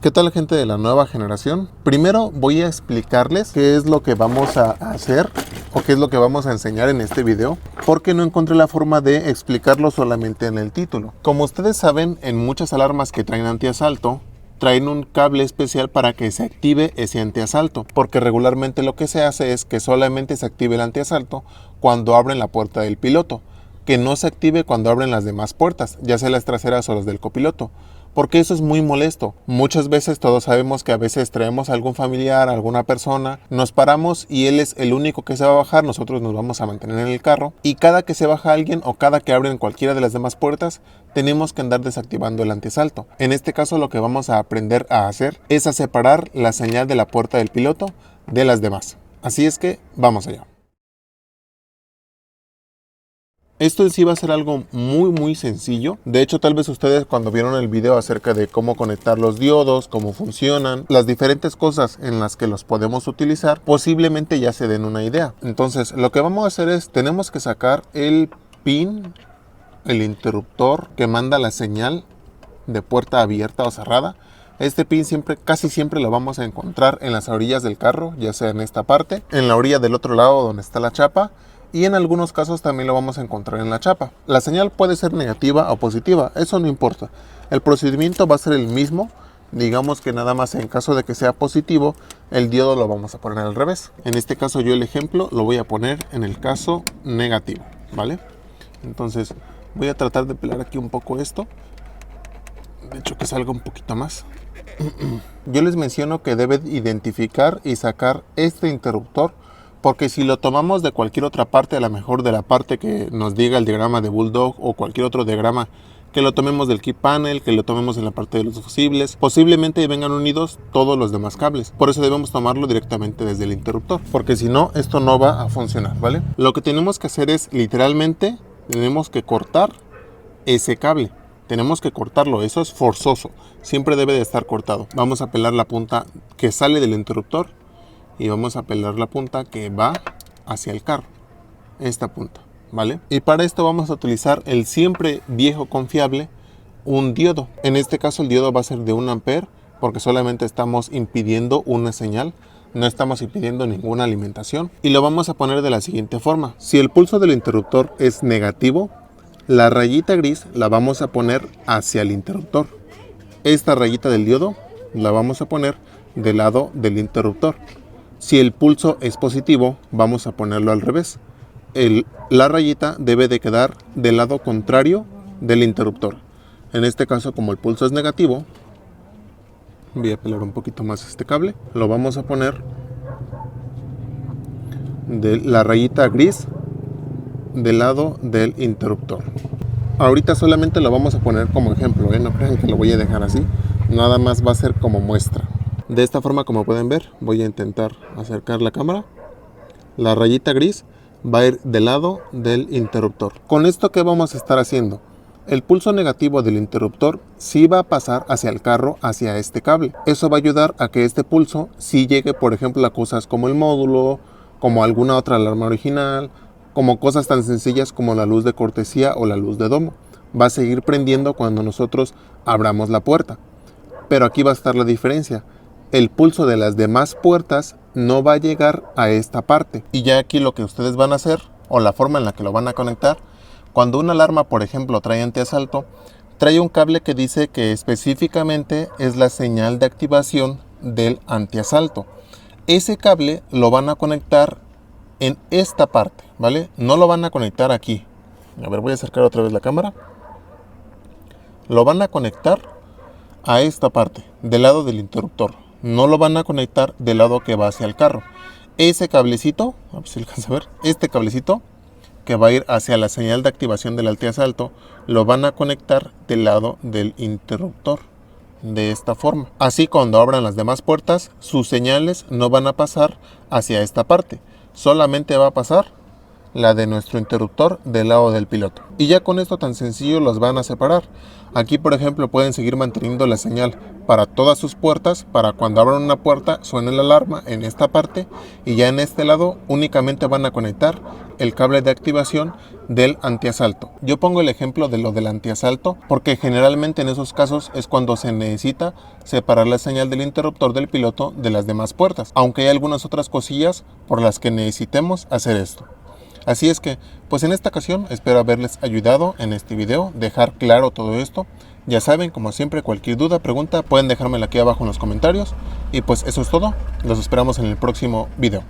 ¿Qué tal, gente de la nueva generación? Primero voy a explicarles qué es lo que vamos a hacer o qué es lo que vamos a enseñar en este video, porque no encontré la forma de explicarlo solamente en el título. Como ustedes saben, en muchas alarmas que traen antiasalto, traen un cable especial para que se active ese antiasalto, porque regularmente lo que se hace es que solamente se active el antiasalto cuando abren la puerta del piloto, que no se active cuando abren las demás puertas, ya sea las traseras o las del copiloto, porque eso es muy molesto. Muchas veces todos sabemos que a veces traemos a algún familiar, a alguna persona, nos paramos y él es el único que se va a bajar, nosotros nos vamos a mantener en el carro, y cada que se baja alguien o cada que abren cualquiera de las demás puertas, tenemos que andar desactivando el antiasalto. En este caso lo que vamos a aprender a hacer es a separar la señal de la puerta del piloto de las demás. Así es que vamos allá. Esto en sí va a ser algo muy sencillo. De hecho, tal vez ustedes cuando vieron el video acerca de cómo conectar los diodos, cómo funcionan, las diferentes cosas en las que los podemos utilizar, posiblemente ya se den una idea. Entonces, lo que vamos a hacer es, tenemos que sacar el pin, el interruptor que manda la señal de puerta abierta o cerrada. Este pin casi siempre lo vamos a encontrar en las orillas del carro, ya sea en esta parte, en la orilla del otro lado donde está la chapa, y en algunos casos también lo vamos a encontrar en la chapa. La señal puede ser negativa o positiva, eso no importa. El procedimiento va a ser el mismo. Digamos que nada más en caso de que sea positivo, el diodo lo vamos a poner al revés. En este caso yo el ejemplo lo voy a poner en el caso negativo, ¿vale? Entonces voy a tratar de pelar aquí un poco esto. De hecho, que salga un poquito más. Yo les menciono que deben identificar y sacar este interruptor, porque si lo tomamos de cualquier otra parte, a lo mejor de la parte que nos diga el diagrama de Bulldog o cualquier otro diagrama, que lo tomemos del key panel, que lo tomemos en la parte de los fusibles, posiblemente vengan unidos todos los demás cables. Por eso debemos tomarlo directamente desde el interruptor, porque si no, esto no va a funcionar, ¿vale? Lo que tenemos que hacer es, literalmente, tenemos que cortar ese cable. Tenemos que cortarlo, eso es forzoso, siempre debe de estar cortado. Vamos a pelar la punta que sale del interruptor y vamos a pelar la punta que va hacia el carro, esta punta, ¿vale? Y para esto vamos a utilizar el siempre viejo confiable, un diodo. En este caso el diodo va a ser de 1 ampere, porque solamente estamos impidiendo una señal, no estamos impidiendo ninguna alimentación. Y lo vamos a poner de la siguiente forma: si el pulso del interruptor es negativo, la rayita gris la vamos a poner hacia el interruptor. Esta rayita del diodo la vamos a poner del lado del interruptor. Si el pulso es positivo, vamos a ponerlo al revés. La rayita debe de quedar del lado contrario del interruptor. En este caso, como el pulso es negativo, voy a pelar un poquito más este cable. Lo vamos a poner de la rayita gris del lado del interruptor. Ahorita solamente lo vamos a poner como ejemplo, no crean que lo voy a dejar así, nada más va a ser como muestra. De esta forma, como pueden ver, voy a intentar acercar la cámara. La rayita gris va a ir del lado del interruptor. Con esto, ¿qué vamos a estar haciendo? El pulso negativo del interruptor sí va a pasar hacia el carro, hacia este cable. Eso va a ayudar a que este pulso sí llegue, por ejemplo, a cosas como el módulo, como alguna otra alarma original, como cosas tan sencillas como la luz de cortesía o la luz de domo. Va a seguir prendiendo cuando nosotros abramos la puerta. Pero aquí va a estar la diferencia. El pulso de las demás puertas no va a llegar a esta parte. Y ya aquí lo que ustedes van a hacer, o la forma en la que lo van a conectar, cuando una alarma, por ejemplo, trae antiasalto, trae un cable que dice que específicamente es la señal de activación del antiasalto. Ese cable lo van a conectar en esta parte, ¿vale? No lo van a conectar aquí. A ver, voy a acercar otra vez la cámara. Lo van a conectar a esta parte, del lado del interruptor. No lo van a conectar del lado que va hacia el carro. Ese cablecito, a ver si alcanza a ver, este cablecito que va a ir hacia la señal de activación del antiasalto, lo van a conectar del lado del interruptor, de esta forma. Así, cuando abran las demás puertas, sus señales no van a pasar hacia esta parte, solamente va a pasar la de nuestro interruptor del lado del piloto. Y ya con esto tan sencillo los van a separar. Aquí, por ejemplo, pueden seguir manteniendo la señal para todas sus puertas, para cuando abran una puerta suene la alarma en esta parte, y ya en este lado únicamente van a conectar el cable de activación del antiasalto. Yo pongo el ejemplo de lo del antiasalto porque generalmente en esos casos es cuando se necesita separar la señal del interruptor del piloto de las demás puertas, aunque hay algunas otras cosillas por las que necesitemos hacer esto. Así es que, pues en esta ocasión espero haberles ayudado en este video, dejar claro todo esto. Ya saben, como siempre, cualquier duda, pregunta, pueden dejármela aquí abajo en los comentarios. Y pues eso es todo, los esperamos en el próximo video.